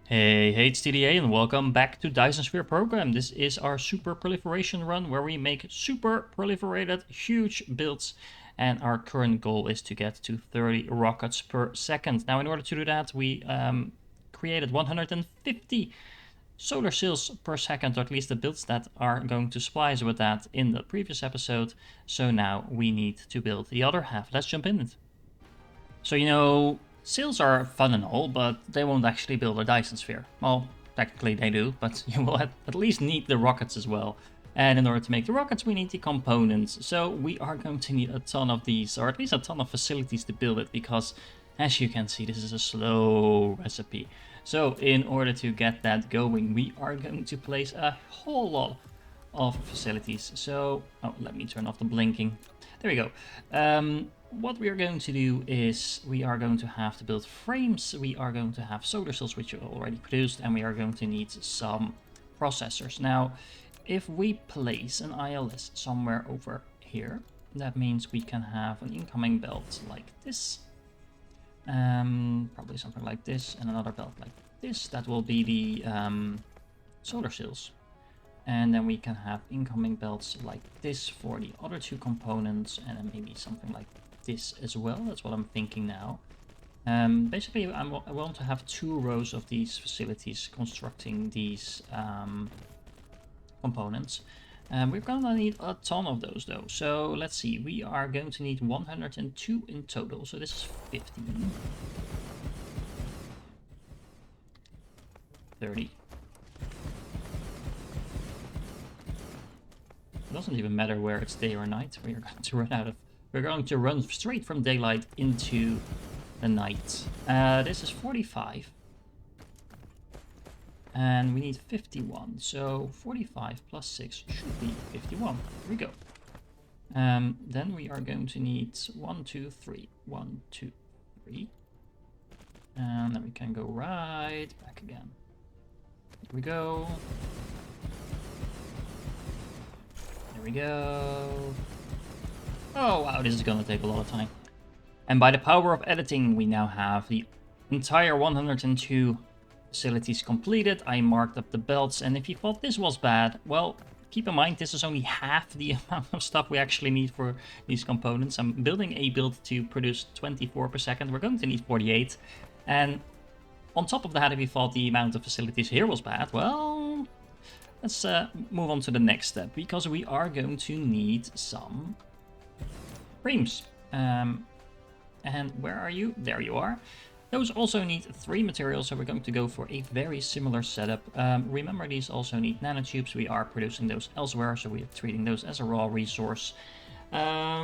Hey, it's TDA and welcome back to Dyson Sphere Program. This is our Super Proliferation run where we make super proliferated huge builds, and our current goal is to get to 30 rockets per second. Now in order to do that we created 150 solar cells per second, or at least the builds that are going to splice with that in the previous episode. So now we need to build the other half. Let's jump in it. So, sales are fun and all, but they won't actually build a Dyson Sphere. Well, technically they do, but you will at least need the rockets as well. And in order to make the rockets, we need the components. So we are going to need a ton of these, or at least a ton of facilities to build it, because as you can see, this is a slow recipe. So in order to get that going, we are going to place a whole lot of facilities. So, let me turn off the blinking. There we go. What we are going to do is we are going to have to build frames. We are going to have solar cells, which are already produced, and we are going to need some processors. Now, if we place an ILS somewhere over here, that means we can have an incoming belt like this. Probably something like this, and another belt like this. That will be the solar cells. And then we can have incoming belts like this for the other two components, and then maybe something like this as well. That's what I'm thinking now. Basically, I want to have 2 rows of these facilities constructing these components. We're gonna need a ton of those though. So let's see, we are going to need 102 in total. So this is 15. 30. It doesn't even matter where it's day or night. We're going to run straight from daylight into the night. This is 45. And we need 51. So 45 plus 6 should be 51. Here we go. Then we are going to need 1, 2, 3. 1, 2, 3. And then we can go right back again. Here we go. There we go. Oh wow, this is gonna take a lot of time. And by the power of editing, we now have the entire 102 facilities completed. I marked up the belts, and if you thought this was bad, well, keep in mind this is only half the amount of stuff we actually need for these components. I'm building a build to produce 24 per second. We're going to need 48. And on top of that, if you thought the amount of facilities here was bad, well, let's move on to the next step, because we are going to need some frames. And where are you? There you are. Those also need 3 materials, so we're going to go for a very similar setup. Remember, these also need nanotubes. We are producing those elsewhere, so we are treating those as a raw resource. How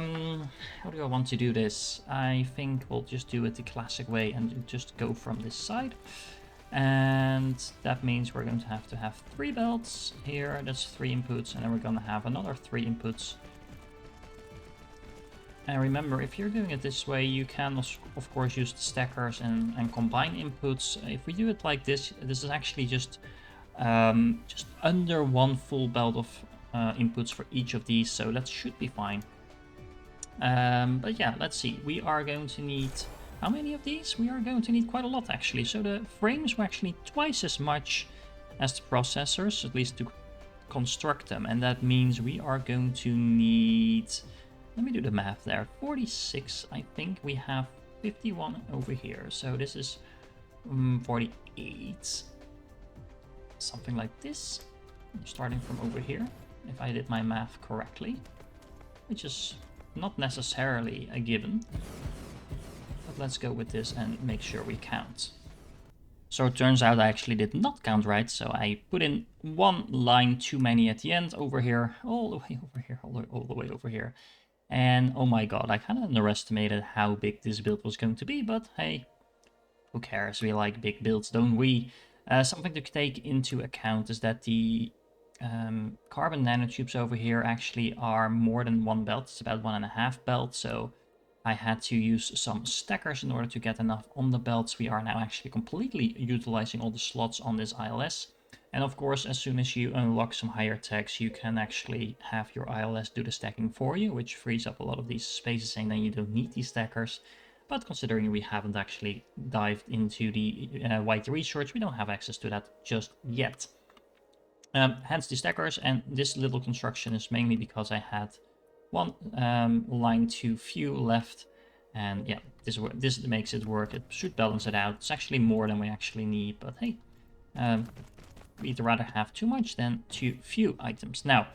do I want to do this? I think we'll just do it the classic way and just go from this side. And that means we're going to have 3 belts here. That's 3 inputs, and then we're going to have another 3 inputs. And remember, if you're doing it this way, you can of course use the stackers and combine inputs. If we do it like this, this is actually just under 1 full belt of inputs for each of these, so that should be fine. But yeah, let's see. We are going to need how many of these? We are going to need quite a lot actually. So the frames were actually twice as much as the processors, at least to construct them, and that means we are going to need, let me do the math there, 46. I think we have 51 over here, so this is 48, something like this, starting from over here, if I did my math correctly, which is not necessarily a given, but let's go with this and make sure we count. So it turns out I actually did not count right, so I put in 1 line too many at the end over here, all the way over here, all the way over here. And oh my god, I kind of underestimated how big this build was going to be, but hey, who cares? We like big builds, don't we? Something to take into account is that the carbon nanotubes over here actually are more than 1 belt. It's about 1.5 belts, so I had to use some stackers in order to get enough on the belts. We are now actually completely utilizing all the slots on this ILS. And of course, as soon as you unlock some higher techs, you can actually have your ILS do the stacking for you, which frees up a lot of these spaces, and then you don't need these stackers. but considering we haven't actually dived into the white research, we don't have access to that just yet. Hence the stackers, and this little construction is mainly because I had one line too few left, and yeah, this makes it work. It should balance it out. It's actually more than we actually need, but hey, we'd rather have too much than too few items. Now,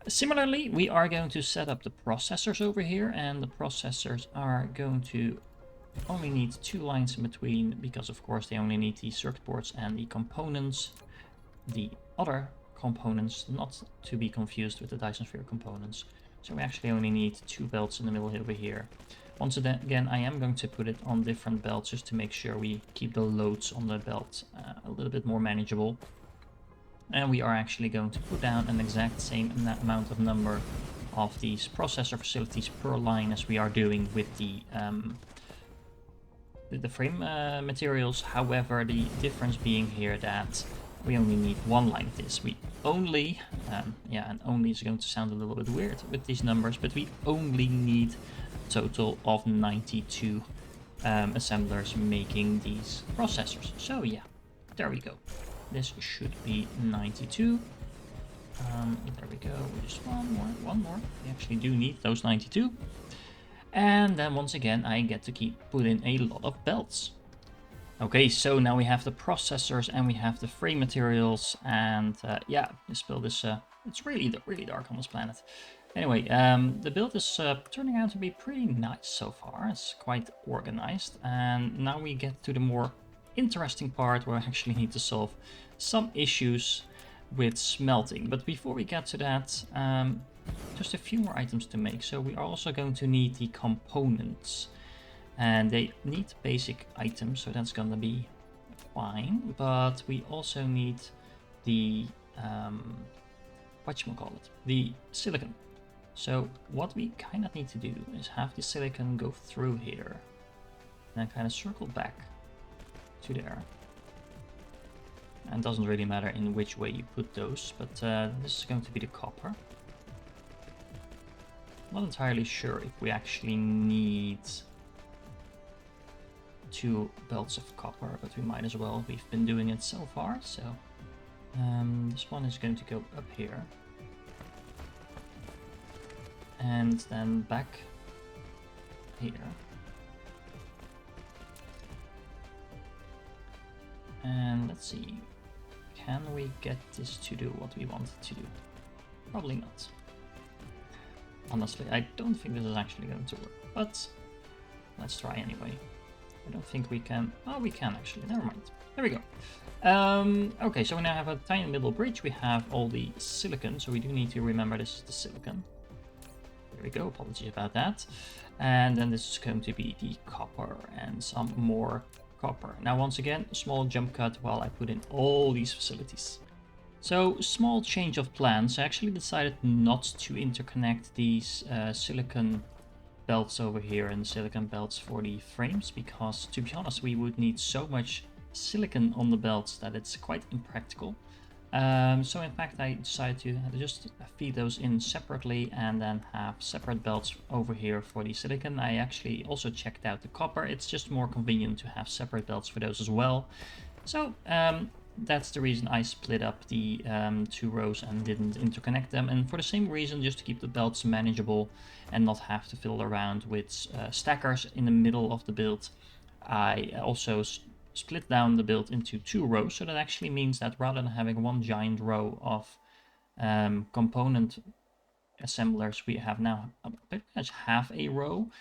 similarly, we are going to set up the processors over here, and the processors are going to only need 2 lines in between, because of course they only need the circuit boards and the components. The other components, not to be confused with the Dyson Sphere components. So we actually only need 2 belts in the middle over here. Once again, I am going to put it on different belts just to make sure we keep the loads on the belt a little bit more manageable. And we are actually going to put down an exact same amount of number of these processor facilities per line as we are doing with the frame materials. However, the difference being here that we only need 1 line of this. We only, yeah, and only is going to sound a little bit weird with these numbers, but we only need a total of 92 assemblers making these processors. So yeah, there we go. This should be 92. There we go. Just one more. We actually do need those 92. And then once again, I get to keep putting a lot of belts. Okay, so now we have the processors and we have the frame materials, and yeah, this build is it's really dark on this planet. Anyway, the build is turning out to be pretty nice so far. It's quite organized, and now we get to the more interesting part where I actually need to solve some issues with smelting. But before we get to that, just a few more items to make. So we are also going to need the components, and they need basic items, so that's gonna be fine. But we also need the whatchamacallit, the silicon. So what we kind of need to do is have the silicon go through here and then kind of circle back to there. And it doesn't really matter in which way you put those, but this is going to be the copper. Not entirely sure if we actually need 2 belts of copper, but we might as well. We've been doing it so far, so this one is going to go up here. And then back here. And let's see, can we get this to do what we want it to do? Probably not. Honestly, I don't think this is actually going to work, but let's try anyway. I don't think we can. Oh, we can actually. Never mind. There we go. Okay, so we now have a tiny middle bridge. We have all the silicon, so we do need to remember this is the silicon. There we go. Apologies about that. And then this is going to be the copper and some more copper. Now, once again, a small jump cut while I put in all these facilities. So, small change of plans. I actually decided not to interconnect these silicon belts over here and silicon belts for the frames, because to be honest, we would need so much silicon on the belts that it's quite impractical. So in fact, I decided to just feed those in separately and then have separate belts over here for the silicon. I actually also checked out the copper. It's just more convenient to have separate belts for those as well. So that's the reason I split up the 2 rows and didn't interconnect them. And for the same reason, just to keep the belts manageable and not have to fiddle around with stackers in the middle of the build, I also split down the build into 2 rows. So that actually means that rather than having one giant row of component assemblers, we have now pretty much half a row.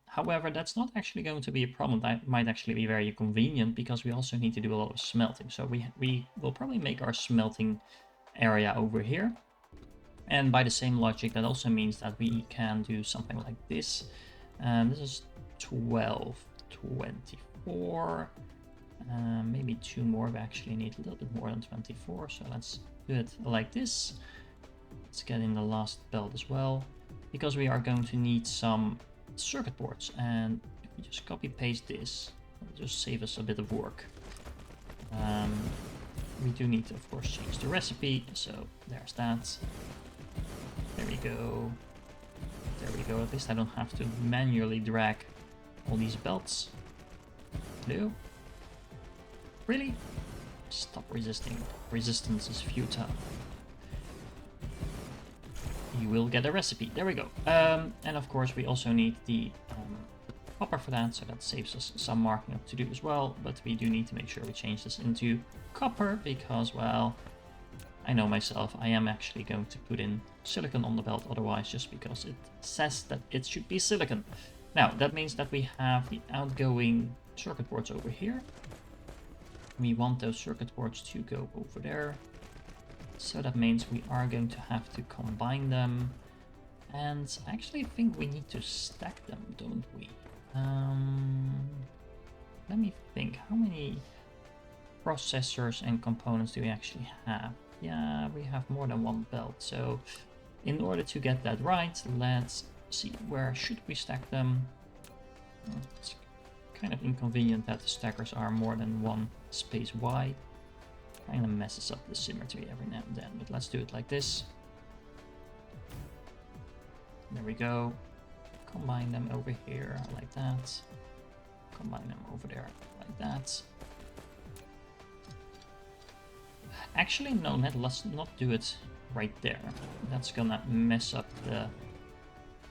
However, that's not actually going to be a problem. That might actually be very convenient because we also need to do a lot of smelting. So we will probably make our smelting area over here. And by the same logic, that also means that we can do something like this. This is 12, 24, maybe 2 more. We actually need a little bit more than 24. So let's do it like this. Let's get in the last belt as well, because we are going to need some circuit boards, and if we just copy paste this, it'll just save us a bit of work. We do need to of course change the recipe, so there's that. There we go. There we go. At least I don't have to manually drag all these belts. Hello? Really? Stop resisting. Resistance is futile. You will get a recipe. There we go. And of course we also need the copper for that, so that saves us some marking up to do as well. But we do need to make sure we change this into copper because, well, I know myself, I am actually going to put in silicon on the belt otherwise, just because it says that it should be silicon. Now, that means that we have the outgoing circuit boards over here. We want those circuit boards to go over there. So that means we are going to have to combine them. And I actually think we need to stack them, don't we? Let me think, how many processors and components do we actually have? Yeah, we have more than one belt. So in order to get that right, let's see, where should we stack them? It's kind of inconvenient that the stackers are more than one space wide. Kind of messes up the symmetry every now and then, but let's do it like this. There we go. Combine them over here like that. Combine them over there like that. Actually, no, let's not do it right there. That's gonna mess up the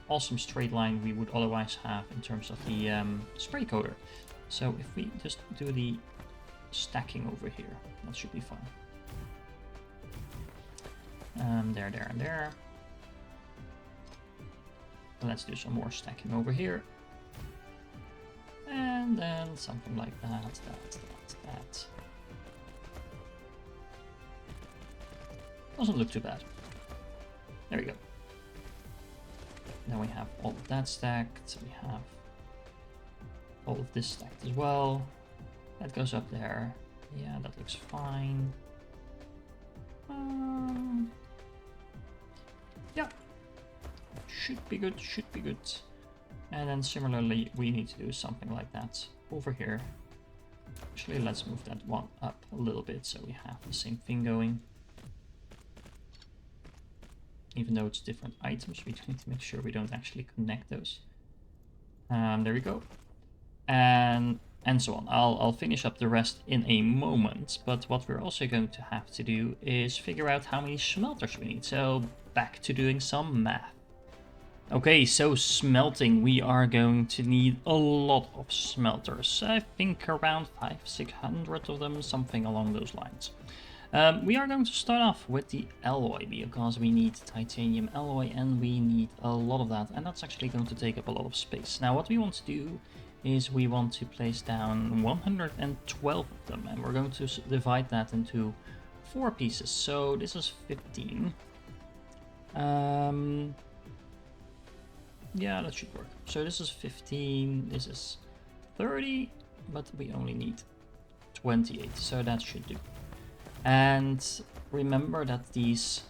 awesome straight line we would otherwise have in terms of the spray coater. So if we just do the stacking over here, that should be fine. There, and there. Let's do some more stacking over here. And then something like that. Doesn't look too bad. There we go. Then we have all of that stacked. We have all of this stacked as well. That goes up there. Yeah, that looks fine. Yeah. Should be good, should be good. And then similarly, we need to do something like that over here. Actually, let's move that one up a little bit so we have the same thing going. Even though it's different items, we need to make sure we don't actually connect those. There we go. And so on. I'll finish up the rest in a moment, but what we're also going to have to do is figure out how many smelters we need. So back to doing some math. Okay, so smelting, we are going to need a lot of smelters. I think around 500-600 of them, something along those lines. We are going to start off with the alloy because we need titanium alloy and we need a lot of that, and that's actually going to take up a lot of space. Now what we want to do is we want to place down 112 of them, and we're going to divide that into 4 pieces. So this is 15. Yeah, that should work. So this is 15, this is 30, but we only need 28, so that should do. And remember that these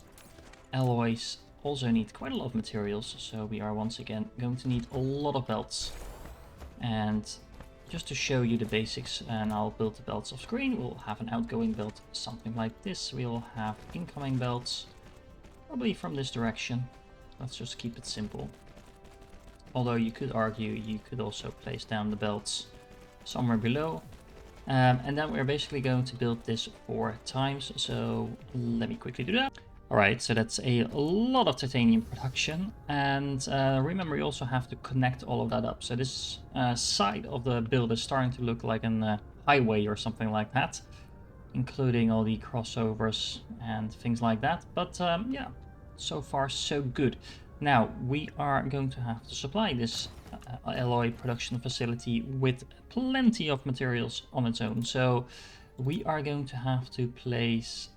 alloys also need quite a lot of materials, so we are once again going to need a lot of belts. And just to show you the basics, and I'll build the belts off screen, we'll have an outgoing belt, something like this. We'll have incoming belts, probably from this direction. Let's just keep it simple. Although you could argue you could also place down the belts somewhere below. And then we're basically going to build this 4 times, so let me quickly do that. Alright, so that's a lot of titanium production, and remember you also have to connect all of that up. So this side of the build is starting to look like a highway or something like that, including all the crossovers and things like that. But yeah, so far so good. Now we are going to have to supply this alloy production facility with plenty of materials on its own. So we are going to have to place,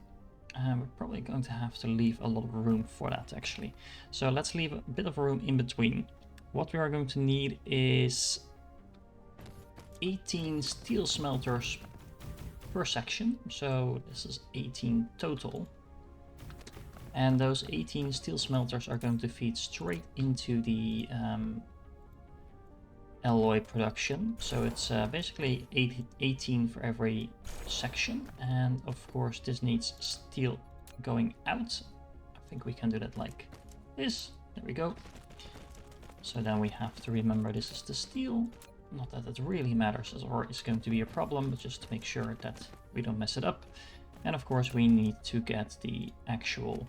we're probably going to have to leave a lot of room for that actually. So let's leave a bit of room in between. What we are going to need is 18 steel smelters per section. So this is 18 total. And those 18 steel smelters are going to feed straight into the alloy production. So it's basically 18 for every section. And of course this needs steel going out. I think we can do that like this. There we go. So then we have to remember this is the steel. Not that it really matters or is going to be a problem, but just to make sure that we don't mess it up. And of course we need to get the actual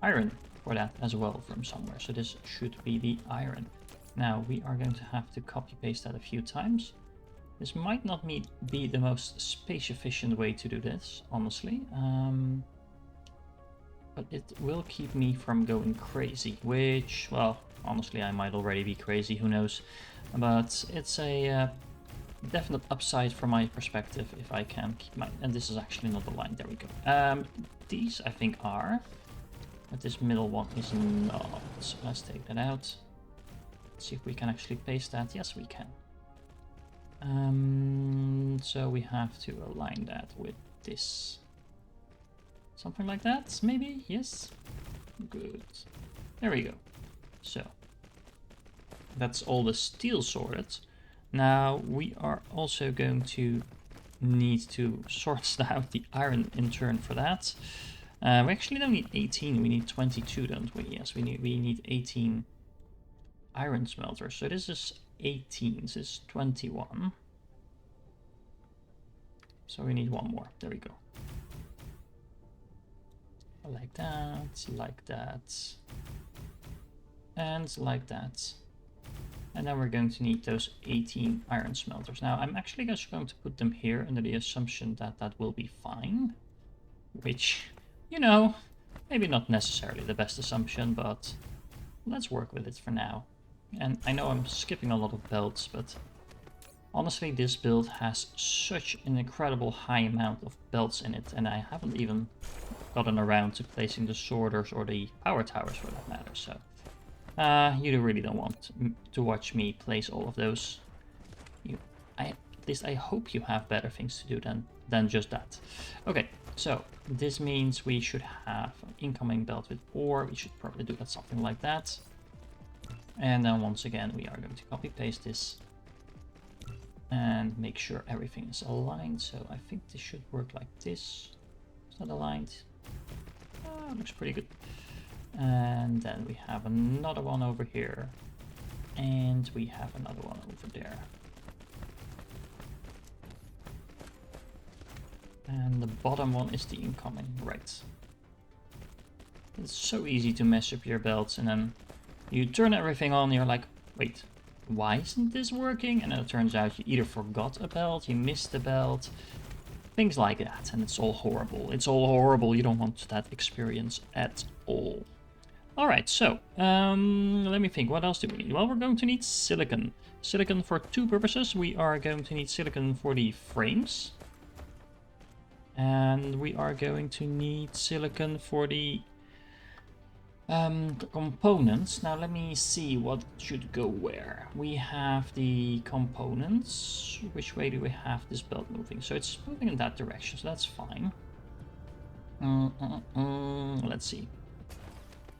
iron for that as well from somewhere. So this should be the iron. Now we are going to have to copy paste that a few times. This might not be the most space efficient way to do this, honestly. But it will keep me from going crazy, which, well, honestly, I might already be crazy, who knows. But it's a definite upside from my perspective if I can keep my... And this is actually not the line, there we go. These, I think, are... But this middle one is not. So let's take that out. Let's see if we can actually paste that. Yes, we can. So we have to align that with this. Something like that, maybe? Yes? Good. There we go. So, that's all the steel sorted. Now, we are also going to need to sort out the iron in turn for that. We actually don't need 18, we need 22, don't we? Yes, we need 18 iron smelters. So this is 18, this is 21. So we need one more, there we go. Like that, and like that. And then we're going to need those 18 iron smelters. Now, I'm actually just going to put them here under the assumption that that will be fine. Which, you know, maybe not necessarily the best assumption, but let's work with it for now. And I know I'm skipping a lot of belts, but honestly, this build has such an incredible high amount of belts in it, and I haven't even gotten around to placing the sorters or the power towers for that matter, so you really don't want to watch me place all of those. At least I hope you have better things to do than just that. Okay, so this means we should have an incoming belt with ore. We should probably do that something like that. And then once again we are going to copy paste this and make sure everything is aligned. So I think this should work like this. It's not aligned. Looks pretty good. And then we have another one over here. And we have another one over there. And the bottom one is the incoming, right. It's so easy to mess up your belts and then you turn everything on and you're like, wait, why isn't this working? And then it turns out you either forgot a belt, you missed the belt, things like that, and it's all horrible. It's all horrible, you don't want that experience at all. Alright, so, let me think, what else do we need? Well, we're going to need silicon. Silicon for two purposes. We are going to need silicon for the frames. And we are going to need silicon for the components. Now let me see what should go where. We have the components. Which way do we have this belt moving? So it's moving in that direction, so that's fine. Let's see.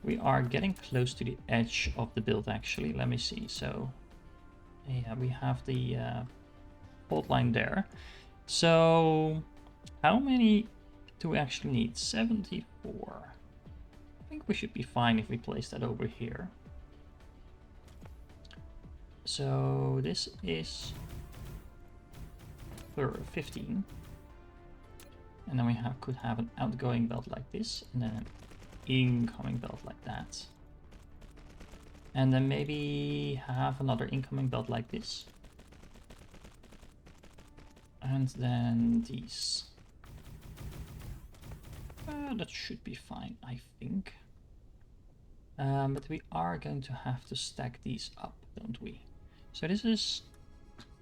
We are getting close to the edge of the build actually. Let me see. So yeah, we have the fault line there. So how many do we actually need? 74. I think we should be fine if we place that over here. So this is 15. And then we could have an outgoing belt like this, and then an incoming belt like that. And then maybe have another incoming belt like this. And then these. That should be fine, I think. But we are going to have to stack these up, don't we? So this is,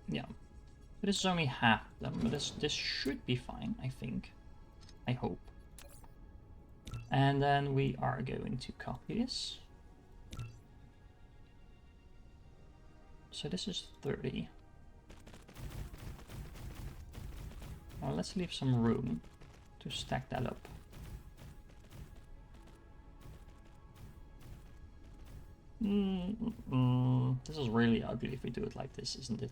yeah, this is only half of them, but this should be fine, I think. I hope. And then we are going to copy this. So this is 30. Well, let's leave some room to stack that up. This is really ugly if we do it like this, isn't it?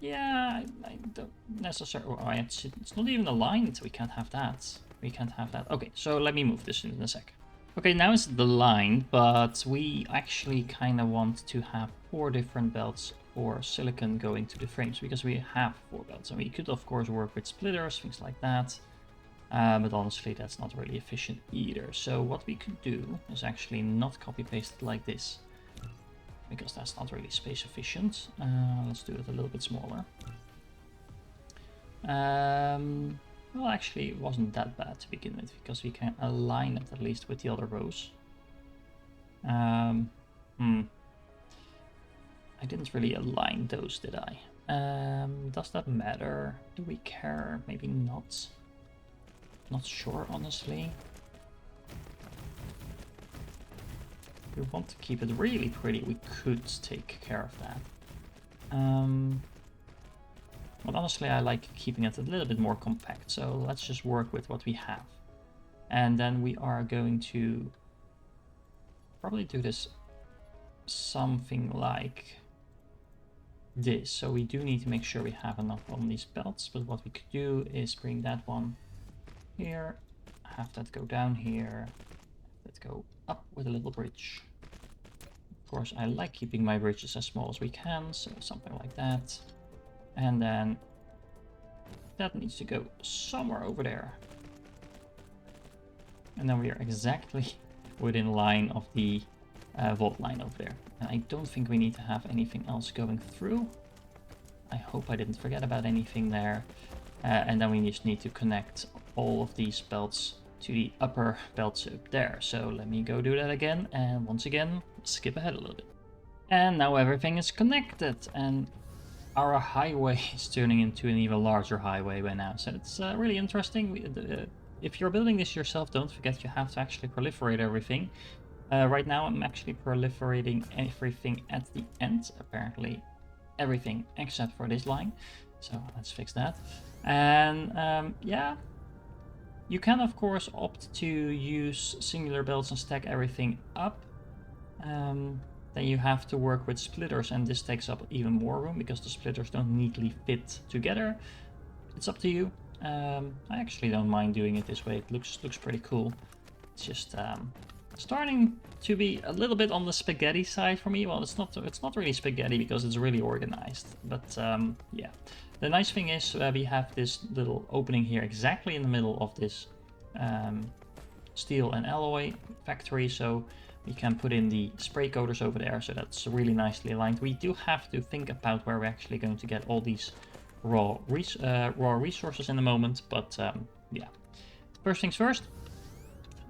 Yeah, I don't necessarily... Oh, it's not even aligned, so we can't have that. We can't have that. Okay, so let me move this in a sec. Okay, now it's the line, but we actually kind of want to have 4 different belts for silicon going to the frames, because we have 4 belts. And we could, of course, work with splitters, things like that. But honestly, that's not really efficient either. So what we could do is actually not copy-paste it like this, because that's not really space efficient. Let's do it a little bit smaller. Well, actually, it wasn't that bad to begin with, because we can align it at least with the other rows. I didn't really align those, did I? Does that matter? Do we care? Maybe not. Not sure, honestly. If we want to keep it really pretty, we could take care of that. But honestly, I like keeping it a little bit more compact, so let's just work with what we have. And then we are going to probably do this something like this. So we do need to make sure we have enough on these belts, but what we could do is bring that one here, have that go down here, let's go up with a little bridge. Of course, I like keeping my bridges as small as we can, so something like that. And then that needs to go somewhere over there. And then we are exactly within line of the vault line over there. And I don't think we need to have anything else going through. I hope I didn't forget about anything there. And then we just need to connect all of these belts to the upper belts up there. So let me go do that again. And once again, skip ahead a little bit. And now everything is connected. And our highway is turning into an even larger highway by now. So it's really interesting. If you're building this yourself, don't forget you have to actually proliferate everything. Right now I'm actually proliferating everything at the end, apparently everything except for this line. So let's fix that. And yeah, you can of course opt to use singular belts and stack everything up. Then you have to work with splitters, and this takes up even more room because the splitters don't neatly fit together. It's up to you. I actually don't mind doing it this way. It looks pretty cool. It's just starting to be a little bit on the spaghetti side for me. Well, it's not really spaghetti because it's really organized. But yeah, the nice thing is we have this little opening here exactly in the middle of this steel and alloy factory, so we can put in the spray coaters over there, so that's really nicely aligned. We do have to think about where we're actually going to get all these raw resources in a moment, but yeah. First things first,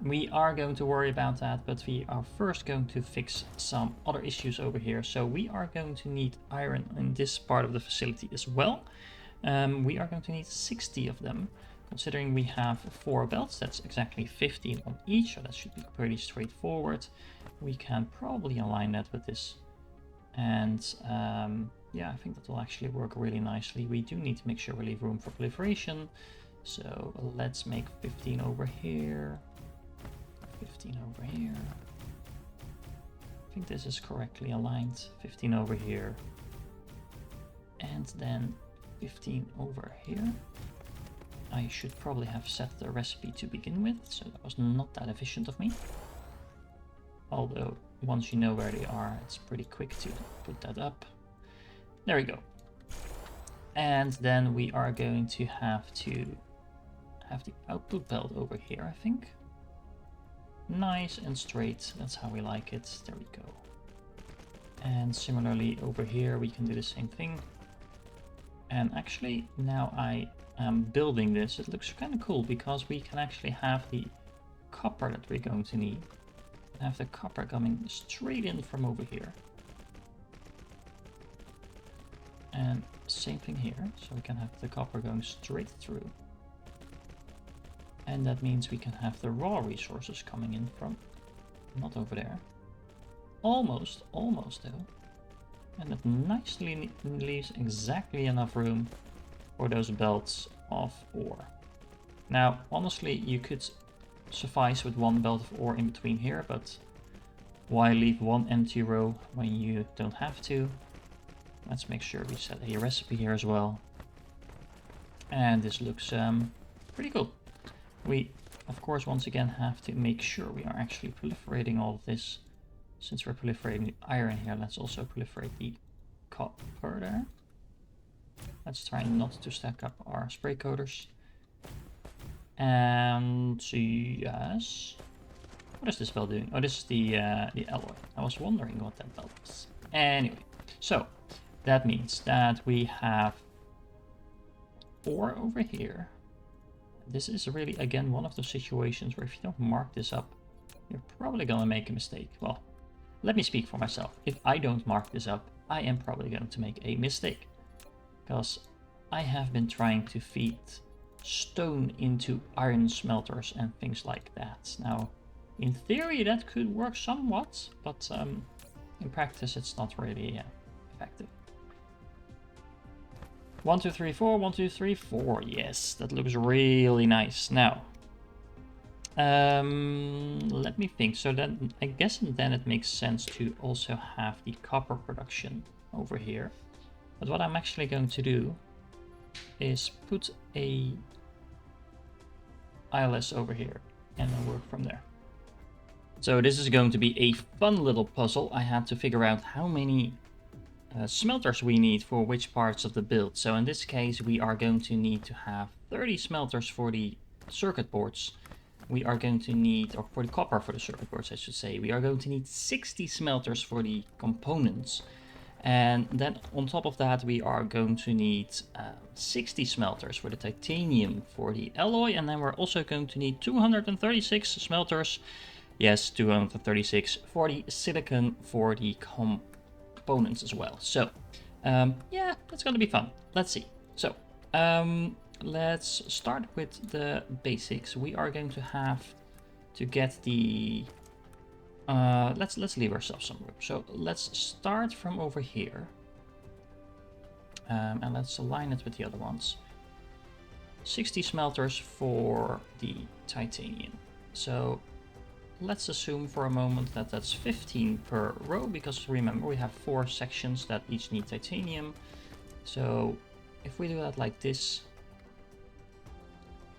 we are going to worry about that, but we are first going to fix some other issues over here. So we are going to need iron in this part of the facility as well. We are going to need 60 of them. Considering we have 4 belts, that's exactly 15 on each, so that should be pretty straightforward. We can probably align that with this. And yeah, I think that will actually work really nicely. We do need to make sure we leave room for proliferation. So let's make 15 over here. 15 over here. I think this is correctly aligned. 15 over here. And then 15 over here. I should probably have set the recipe to begin with, so that was not that efficient of me. Although, once you know where they are, it's pretty quick to put that up. There we go. And then we are going to have the output belt over here, I think. Nice and straight, that's how we like it. There we go. And similarly over here, we can do the same thing. And actually, now I am building this, it looks kind of cool because we can actually have the copper that we're going to need. Have the copper coming straight in from over here. And same thing here, so we can have the copper going straight through. And that means we can have the raw resources coming in from, not over there. Almost though. And it nicely leaves exactly enough room for those belts of ore. Now, honestly, you could suffice with 1 belt of ore in between here, but why leave 1 empty row when you don't have to? Let's make sure we set a recipe here as well. And this looks pretty cool. We of course, once again, have to make sure we are actually proliferating all of this. Since we're proliferating the iron here, let's also proliferate the copper there. Let's try not to stack up our spray coaters. And yes, what is this belt doing? Oh, this is the alloy. I was wondering what that belt was. Anyway, so that means that we have 4 over here. This is really, again, one of those situations where if you don't mark this up, you're probably gonna make a mistake. Well, let me speak for myself. If I don't mark this up, I am probably going to make a mistake. Because I have been trying to feed stone into iron smelters and things like that. Now, in theory, that could work somewhat, but in practice, it's not really effective. 1, 2, 3, 4, 1, 2, 3, 4. Yes, that looks really nice. Now, let me think. So then, I guess then it makes sense to also have the copper production over here. But what I'm actually going to do is put a ILS over here and then work from there. So this is going to be a fun little puzzle. I had to figure out how many smelters we need for which parts of the build. So in this case, we are going to need to have 30 smelters for the circuit boards. We are going to need, or for the copper for the circuit boards, I should say, we are going to need 60 smelters for the components. And then on top of that, we are going to need 60 smelters for the titanium for the alloy. And then we're also going to need 236 smelters. Yes, 236 for the silicon for the components as well. So, yeah, that's going to be fun. Let's see. So, let's start with the basics. We are going to have to get the... let's leave ourselves some room. So let's start from over here. And let's align it with the other ones. 60 smelters for the titanium. So let's assume for a moment that that's 15 per row, because remember we have 4 sections that each need titanium. So if we do that like this,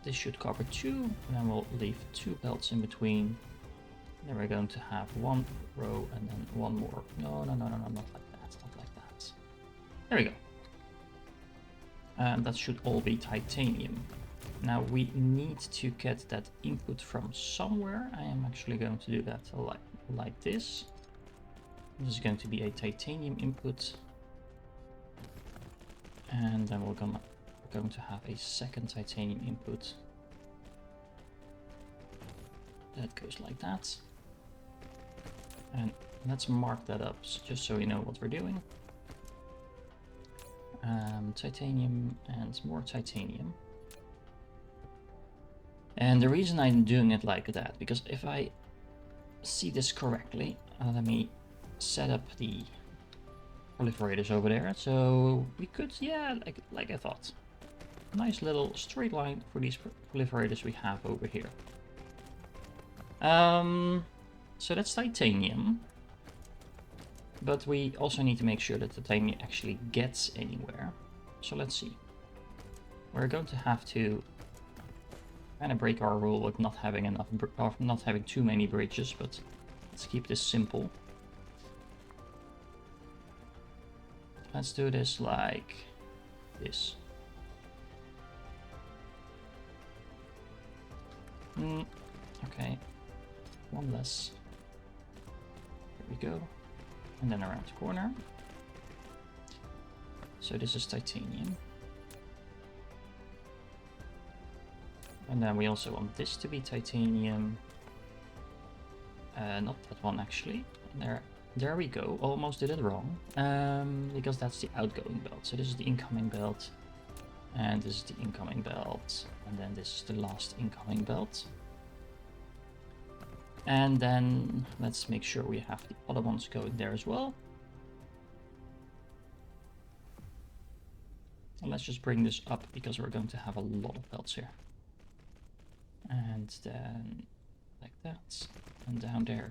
this should cover 2, and then we'll leave 2 belts in between. Then we're going to have 1 row and then 1 more. No, not like that, not like that. There we go. And that should all be titanium. Now we need to get that input from somewhere. I am actually going to do that like this. This is going to be a titanium input. And then we're going to have a second titanium input. That goes like that. And let's mark that up just so we know what we're doing. Titanium and more titanium. And the reason I'm doing it like that, because if I see this correctly, let me set up the proliferators over there. So we could, yeah, like I thought. Nice little straight line for these proliferators we have over here. So that's titanium. But we also need to make sure that the titanium actually gets anywhere. So let's see. We're going to have to kind of break our rule with not having enough, or not having too many bridges, but let's keep this simple. Let's do this like this. Okay, 1 less. There we go. And then around the corner. So this is titanium. And then we also want this to be titanium. Not that one actually. There we go. Almost did it wrong. Because that's the outgoing belt. So this is the incoming belt. And this is the incoming belt. And then this is the last incoming belt. And then let's make sure we have the other ones going there as well. And let's just bring this up because we're going to have a lot of belts here. And then like that, and down there.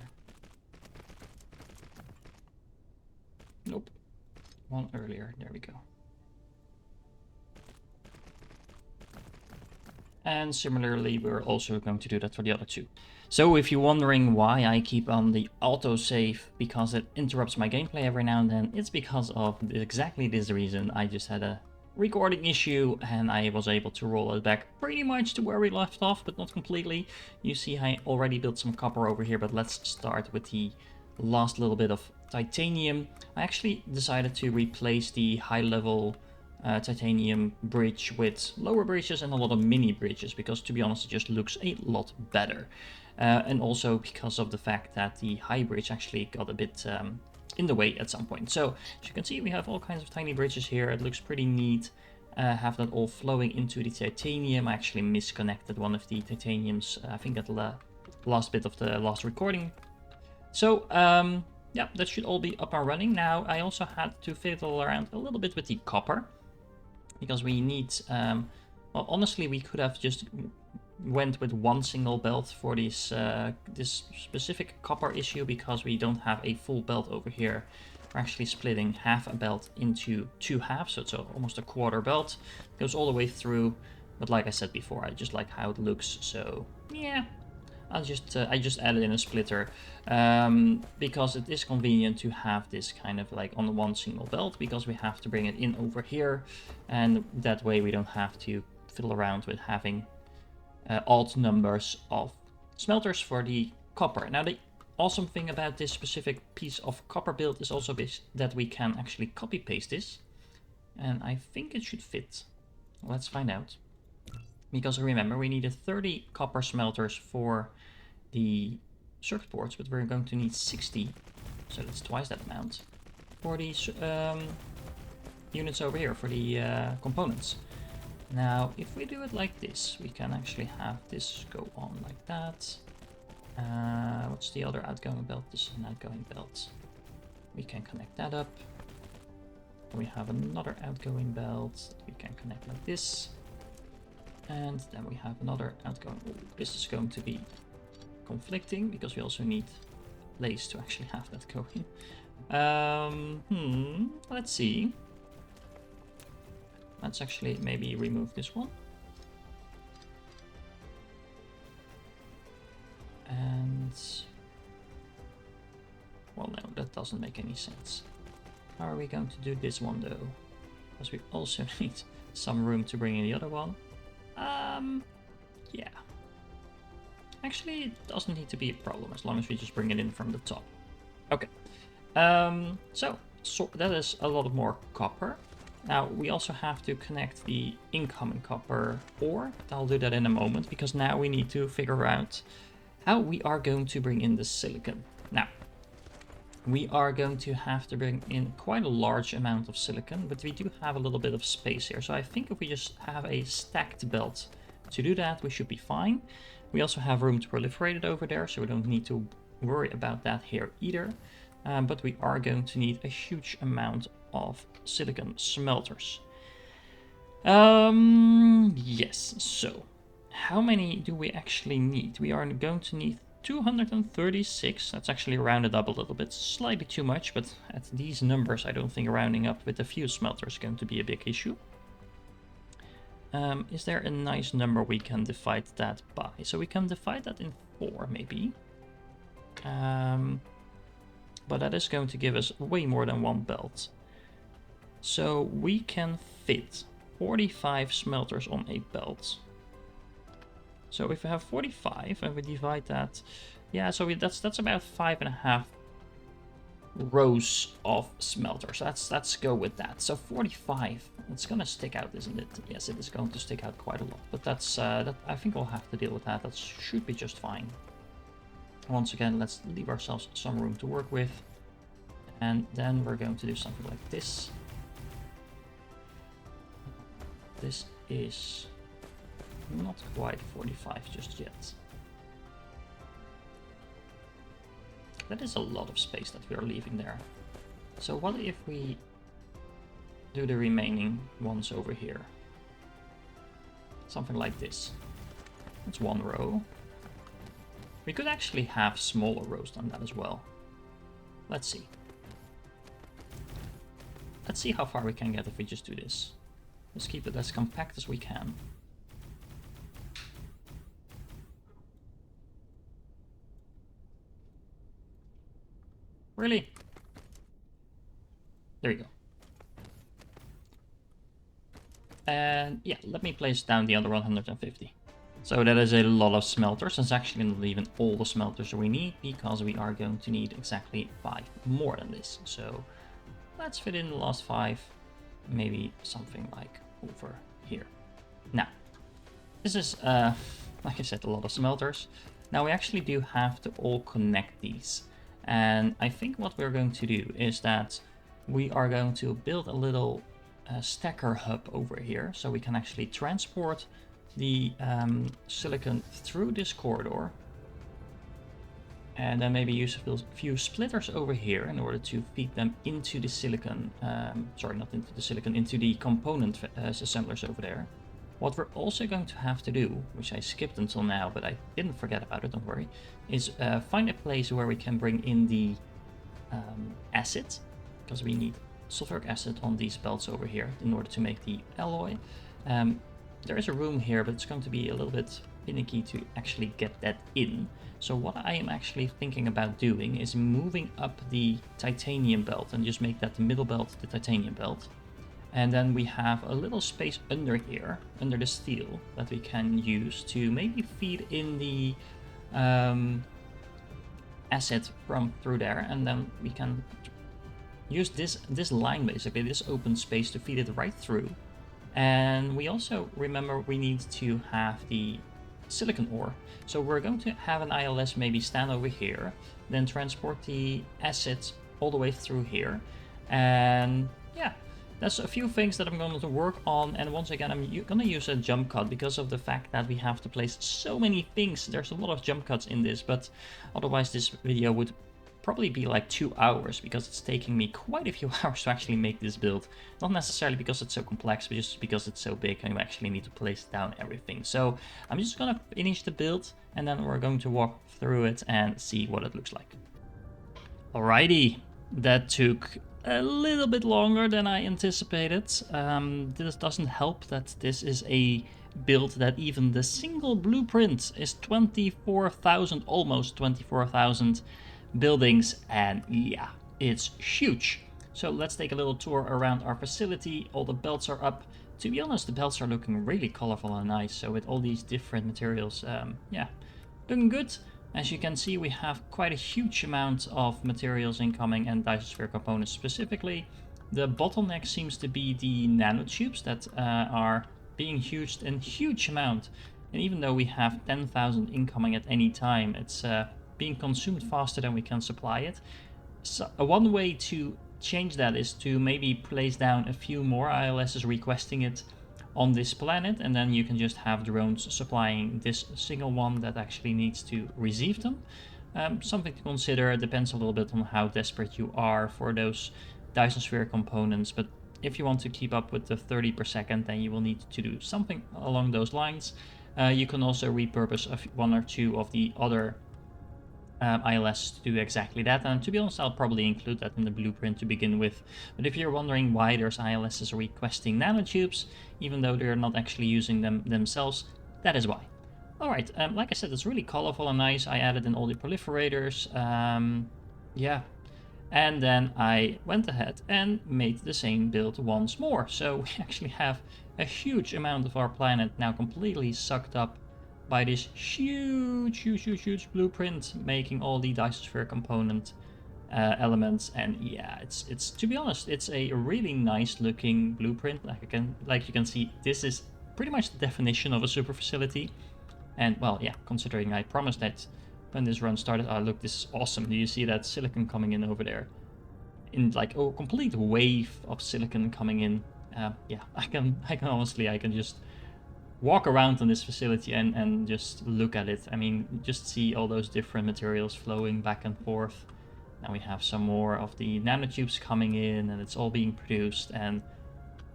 Nope, 1 earlier, there we go. And similarly, we're also going to do that for the other two. So if you're wondering why I keep on the autosave because it interrupts my gameplay every now and then, it's because of exactly this reason. I just had a recording issue and I was able to roll it back pretty much to where we left off, but not completely. You see I already built some copper over here, but let's start with the last little bit of titanium. I actually decided to replace the high level titanium bridge with lower bridges and a lot of mini bridges, because to be honest it just looks a lot better. And also because of the fact that the high bridge actually got a bit in the way at some point. So as you can see, we have all kinds of tiny bridges here. It looks pretty neat. Have that all flowing into the titanium. I actually misconnected one of the titaniums, I think at the last bit of the last recording. So yeah, that should all be up and running. Now I also had to fiddle around a little bit with the copper, because we need, well, honestly, we could have just went with one single belt for this specific copper issue, because we don't have a full belt over here. We're actually splitting half a belt into 2 halves, so it's almost a quarter belt. It goes all the way through, but like I said before, I just like how it looks, so yeah. I just added in a splitter because it is convenient to have this kind of like on one single belt, because we have to bring it in over here, and that way we don't have to fiddle around with having odd numbers of smelters for the copper. Now the awesome thing about this specific piece of copper build is also that we can actually copy paste this, and I think it should fit. Let's find out. Because remember, we needed 30 copper smelters for the circuit boards, but we're going to need 60, so that's twice that amount for these units over here, for the components. Now, if we do it like this, we can actually have this go on like that. What's the other outgoing belt? This is an outgoing belt. We can connect that up. We have another outgoing belt that we can connect like this. And then we have another outgoing. Oh, this is going to be conflicting because we also need place to actually have that going. Let's see. Let's actually maybe remove this one. And well, no, that doesn't make any sense. How are we going to do this one though? Because we also need some room to bring in the other one. Yeah. Actually, it doesn't need to be a problem as long as we just bring it in from the top. Okay. So that is a lot more copper. Now, we also have to connect the incoming copper ore. I'll do that in a moment, because now we need to figure out how we are going to bring in the silicon. Now, we are going to have to bring in quite a large amount of silicon, but we do have a little bit of space here. So I think if we just have a stacked belt to do that, we should be fine. We also have room to proliferate it over there, so we don't need to worry about that here either. But we are going to need a huge amount of silicon smelters. Yes, so how many do we actually need? We are going to need 236. That's actually rounded up a little bit, slightly too much, but at these numbers I don't think rounding up with a few smelters is going to be a big issue. Is there a nice number we can divide that by? So we can divide that in 4 maybe. But that is going to give us way more than one belt. So we can fit 45 smelters on a belt. So if we have 45 and we divide that, yeah, so that's about 5.5 rows of smelters. Let's go with that. So 45. It's gonna stick out, isn't it? Yes, it is going to stick out quite a lot. But that's that. I think we'll have to deal with that. That should be just fine. Once again, let's leave ourselves some room to work with, and then we're going to do something like this. This is not quite 45 just yet. That is a lot of space that we are leaving there. So what if we do the remaining ones over here? Something like this. That's 1 row. We could actually have smaller rows than that as well. Let's see. Let's see how far we can get if we just do this. Let's keep it as compact as we can. Really? There you go. And yeah, let me place down the other 150. So that is a lot of smelters. That's actually not even all the smelters we need, because we are going to need exactly 5 more than this. So let's fit in the last 5, maybe something like over here. Now, this is, like I said, a lot of smelters. Now we actually do have to all connect these. And I think what we're going to do is that we are going to build a little stacker hub over here, so we can actually transport the silicon through this corridor. And then maybe use a few splitters over here in order to feed them into the silicon, sorry, not into the silicon, into the component assemblers over there. What we're also going to have to do, which I skipped until now, but I didn't forget about it, don't worry, is find a place where we can bring in the acid, because we need sulfuric acid on these belts over here in order to make the alloy. There is a room here, but it's going to be a little bit finicky to actually get that in. So what I am actually thinking about doing is moving up the titanium belt and just make that the middle belt, the titanium belt. And then we have a little space under here, under the steel, that we can use to maybe feed in the acid from through there, and then we can use this line, basically, this open space, to feed it right through. And we also, remember, we need to have the silicon ore. So we're going to have an ILS maybe stand over here, then transport the acid all the way through here. And yeah, that's a few things that I'm going to work on. And once again, I'm going to use a jump cut because of the fact that we have to place so many things. There's a lot of jump cuts in this, but otherwise this video would probably be like 2 hours, because it's taking me quite a few hours to actually make this build. Not necessarily because it's so complex, but just because it's so big and you actually need to place down everything. So I'm just gonna finish the build, and then we're going to walk through it and see what it looks like. Alrighty, that took a little bit longer than I anticipated. This doesn't help that this is a build that even the single blueprint is 24,000, almost 24,000 buildings, and yeah, it's huge. So let's take a little tour around our facility. All the belts are up. To be honest, the belts are looking really colorful and nice. So with all these different materials, yeah, looking good. As you can see, we have quite a huge amount of materials incoming, and Dyson Sphere components specifically. The bottleneck seems to be the nanotubes that are being used in huge amount. And even though we have 10,000 incoming at any time, it's being consumed faster than we can supply it. So one way to change that is to maybe place down a few more ILSs requesting it on this planet, and then you can just have drones supplying this single one that actually needs to receive them. Something to consider. It depends a little bit on how desperate you are for those Dyson Sphere components, but if you want to keep up with the 30 per second, then you will need to do something along those lines. You can also repurpose one or two of the other ILS to do exactly that, and to be honest, I'll probably include that in the blueprint to begin with. But if you're wondering why there's ILSs requesting nanotubes, even though they're not actually using them themselves, that is why. Alright, like I said, it's really colorful and nice. I added in all the proliferators, yeah. And then I went ahead and made the same build once more. So we actually have a huge amount of our planet now completely sucked up by this huge blueprint, making all the Dyson Sphere component elements. And yeah, it's to be honest, it's a really nice looking blueprint. Like you can see, this is pretty much the definition of a super facility. And well, yeah, considering I promised that when this run started, oh look, this is awesome. Do you see that silicon coming in over there? In like a complete wave of silicon coming in. Yeah, I can honestly, I can just walk around on this facility and just look at it. I mean, just see all those different materials flowing back and forth. Now we have some more of the nanotubes coming in, and it's all being produced. And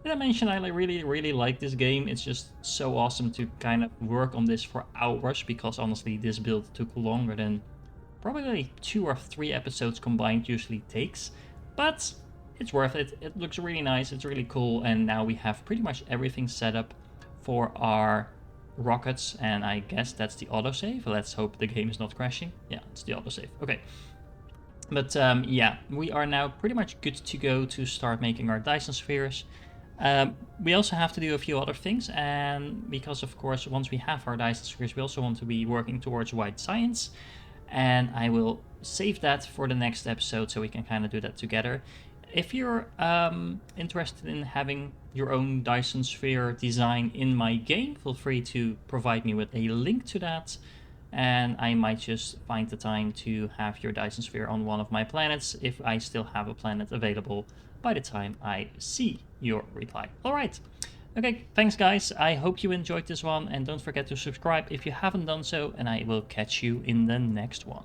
did I mention I really like this game? It's just so awesome to kind of work on this for hours, because honestly, this build took longer than probably 2 or 3 episodes combined usually takes. But it's worth it. It looks really nice, it's really cool, and now we have pretty much everything set up for our rockets, and I guess that's the autosave. Let's hope the game is not crashing. Yeah, it's the autosave. Okay. But yeah, we are now pretty much good to go to start making our Dyson spheres. We also have to do a few other things, and because of course once we have our Dyson spheres, we also want to be working towards white science, and I will save that for the next episode so we can kind of do that together. If you're interested in having your own Dyson sphere design in my game, feel free to provide me with a link to that, and I might just find the time to have your Dyson sphere on one of my planets if I still have a planet available by the time I see your reply. All right. Okay, thanks guys. I hope you enjoyed this one, and don't forget to subscribe if you haven't done so, and I will catch you in the next one.